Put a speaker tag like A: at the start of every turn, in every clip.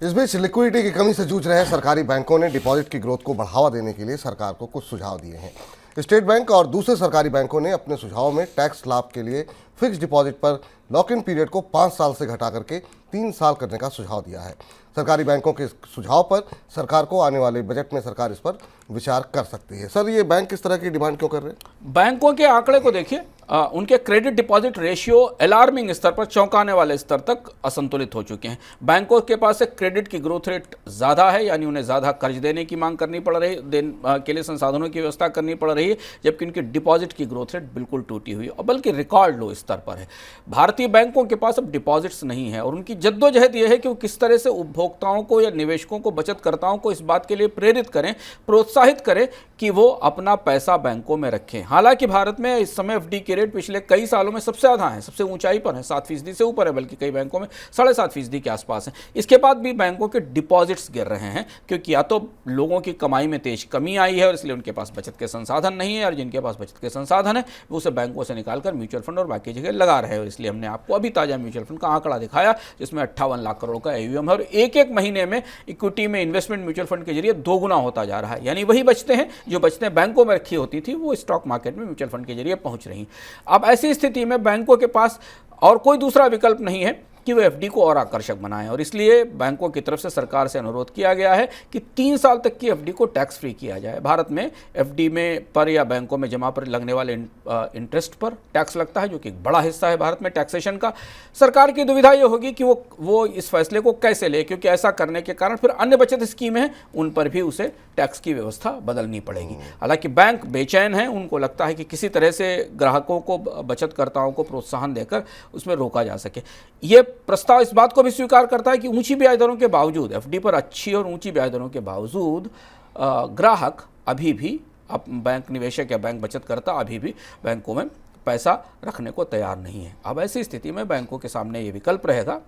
A: इस बीच लिक्विडिटी की कमी से जूझ रहे सरकारी बैंकों ने डिपॉजिट की ग्रोथ को बढ़ावा देने के लिए सरकार को कुछ सुझाव दिए हैं। स्टेट बैंक और दूसरे सरकारी बैंकों ने अपने सुझाव में टैक्स लाभ के लिए फिक्स डिपॉजिट पर लॉक इन पीरियड को 5 साल से घटा करके 3 साल करने का सुझाव दिया है। सरकारी बैंकों के सुझाव पर सरकार को आने वाले बजट में सरकार इस पर विचार कर सकती है। सर, ये बैंक किस तरह की डिमांड क्यों कर रहे हैं?
B: बैंकों के आंकड़े को देखिए, उनके क्रेडिट डिपॉजिट रेशियो अलार्मिंग स्तर पर, चौंकाने वाले स्तर तक असंतुलित हो चुके हैं। बैंकों के पास से क्रेडिट की ग्रोथ रेट ज़्यादा है, यानी उन्हें ज़्यादा कर्ज देने की मांग करनी पड़ रही है, के लिए संसाधनों की व्यवस्था करनी पड़ रही है, जबकि उनकी डिपॉजिट की ग्रोथ रेट बिल्कुल टूटी हुई है और बल्कि रिकॉर्ड लो स्तर पर है। भारतीय बैंकों के पास अब डिपॉजिट्स नहीं है और उनकी जद्दोजहद यह है कि वो किस तरह से उपभोक्ताओं को या निवेशकों को, बचतकर्ताओं को इस बात के लिए प्रेरित करें, प्रोत्साहित करें कि वो अपना पैसा बैंकों में रखें। हालांकि भारत में इस समय एफडी के रेट पिछले कई सालों में सबसे ज़्यादा है, सबसे ऊंचाई पर है, 7% से ऊपर है, बल्कि कई बैंकों में 7.5% के आसपास है। इसके बाद भी बैंकों के डिपॉजिट्स गिर रहे हैं, क्योंकि या तो लोगों की कमाई में तेज कमी आई है और इसलिए उनके पास बचत के संसाधन नहीं है, और जिनके पास बचत के संसाधन है वो उसे बैंकों से निकालकर म्यूचुअल फंड और बाकी जगह लगा रहे हैं। इसलिए हमने आपको अभी ताज़ा म्यूचुअल फंड का आंकड़ा दिखाया, जिसमें 58 लाख करोड़ का AUM है और एक महीने में इक्विटी में इन्वेस्टमेंट म्यूचुअल फंड के जरिए दोगुना होता जा रहा है। यानी वही बचते हैं जो बचतें बैंकों में रखी होती थी, वो स्टॉक मार्केट में म्यूचुअल फंड के जरिए पहुंच रही। अब ऐसी स्थिति में बैंकों के पास और कोई दूसरा विकल्प नहीं है कि वो एफडी को और आकर्षक बनाएं, और इसलिए बैंकों की तरफ से सरकार से अनुरोध किया गया है कि 3 साल तक की एफडी को टैक्स फ्री किया जाए। भारत में एफडी में पर या बैंकों में जमा पर लगने वाले इंटरेस्ट पर टैक्स लगता है, जो कि एक बड़ा हिस्सा है भारत में टैक्सेशन का। सरकार की दुविधा ये होगी कि वो इस फैसले को कैसे ले, क्योंकि ऐसा करने के कारण फिर अन्य बचत स्कीमें हैं, उन पर भी उसे टैक्स की व्यवस्था बदलनी पड़ेगी। हालांकि बैंक बेचैन हैं, उनको लगता है कि किसी तरह से ग्राहकों को, बचतकर्ताओं को प्रोत्साहन देकर उसमें रोका जा सके। ये प्रस्ताव इस बात को भी स्वीकार करता है कि ऊंची ब्याज दरों के बावजूद, एफडी पर अच्छी और ऊंची ब्याज दरों के बावजूद ग्राहक अभी भी, अब बैंक निवेशक या बैंक बचतकर्ता अभी भी बैंकों में पैसा रखने को तैयार नहीं है। अब ऐसी स्थिति में बैंकों के सामने ये विकल्प रहेगा,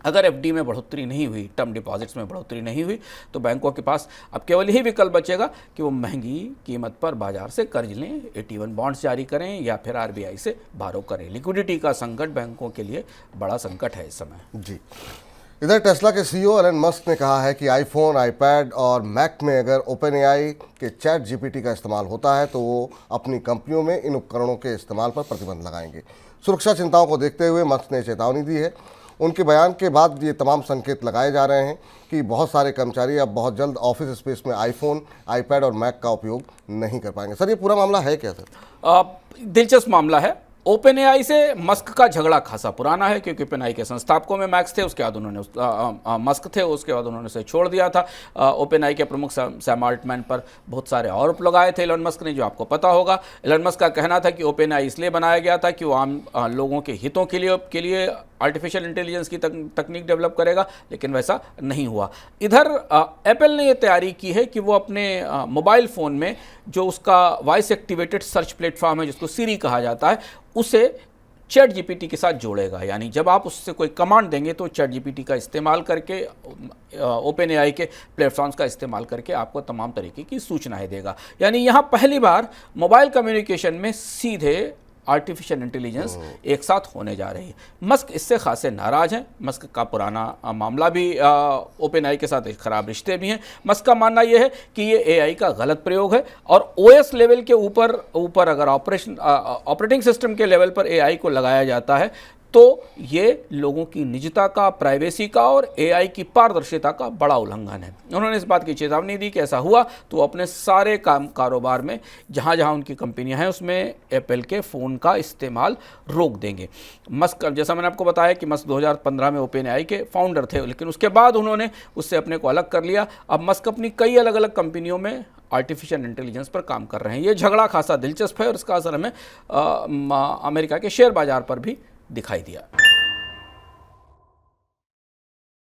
B: अगर एफडी में बढ़ोतरी नहीं हुई, टर्म डिपॉजिट्स में बढ़ोतरी नहीं हुई, तो बैंकों के पास अब केवल यही विकल्प बचेगा कि वो महंगी कीमत पर बाजार से कर्ज लें, AT1 बॉन्ड्स जारी करें या फिर RBI से बारो करें। लिक्विडिटी का संकट बैंकों के लिए बड़ा संकट है इस समय।
A: जी, इधर टेस्ला के CEO एलन मस्क ने कहा है कि आईफोन, आईपैड और मैक में अगर OpenAI के चैट GPT का इस्तेमाल होता है तो वो अपनी कंपनियों में इन उपकरणों के इस्तेमाल पर प्रतिबंध लगाएंगे। सुरक्षा चिंताओं को देखते हुए मस्क ने चेतावनी दी है। उनके बयान के बाद ये तमाम संकेत लगाए जा रहे हैं कि बहुत सारे कर्मचारी अब बहुत जल्द ऑफिस स्पेस में आईफोन, आईपैड और मैक का उपयोग नहीं कर पाएंगे। सर, ये पूरा मामला है क्या सर?
B: दिलचस्प मामला है। OpenAI से मस्क का झगड़ा खासा पुराना है, क्योंकि OpenAI के संस्थापकों में मैक्स थे, उसके बाद उन्होंने मस्क थे, उसके बाद उन्होंने उसे छोड़ दिया था। OpenAI के प्रमुख सैम अल्टमैन पर बहुत सारे आरोप लगाए थे एलन मस्क ने, जो आपको पता होगा। एलन मस्क का कहना था कि OpenAI इसलिए बनाया गया था कि वो आम लोगों के हितों के लिए आर्टिफिशियल इंटेलिजेंस की तकनीक डेवलप करेगा, लेकिन वैसा नहीं हुआ। इधर एप्पल ने यह तैयारी की है कि वो अपने मोबाइल फ़ोन में जो उसका वॉइस एक्टिवेटेड सर्च प्लेटफॉर्म है, जिसको सीरी कहा जाता है, उसे चैट GPT के साथ जोड़ेगा। यानी जब आप उससे कोई कमांड देंगे तो चैट GPT का इस्तेमाल करके, OpenAI के प्लेटफॉर्म्स का इस्तेमाल करके आपको तमाम तरीके की सूचनाएं देगा। यानी यहाँ पहली बार मोबाइल कम्युनिकेशन में सीधे आर्टिफिशियल इंटेलिजेंस एक साथ होने जा रही है। मस्क इससे खासे नाराज हैं। मस्क का पुराना मामला भी OpenAI के साथ एक खराब रिश्ते भी हैं। मस्क का मानना यह है कि ये AI का गलत प्रयोग है, और OS लेवल के ऊपर अगर ऑपरेटिंग सिस्टम के लेवल पर AI को लगाया जाता है तो ये लोगों की निजता का, प्राइवेसी का और AI की पारदर्शिता का बड़ा उल्लंघन है। उन्होंने इस बात की चेतावनी दी कि ऐसा हुआ तो वो अपने सारे कारोबार में, जहाँ जहाँ उनकी कंपनियां हैं, उसमें एप्पल के फ़ोन का इस्तेमाल रोक देंगे। मस्क, जैसा मैंने आपको बताया कि मस्क 2015 में OpenAI के फाउंडर थे, लेकिन उसके बाद उन्होंने उससे अपने को अलग कर लिया। अब मस्क अपनी कई अलग अलग कंपनियों में आर्टिफिशियल इंटेलिजेंस पर काम कर रहे हैं। ये झगड़ा खासा दिलचस्प है और इसका असर हमें अमेरिका के शेयर बाजार पर भी दिखाई दिया।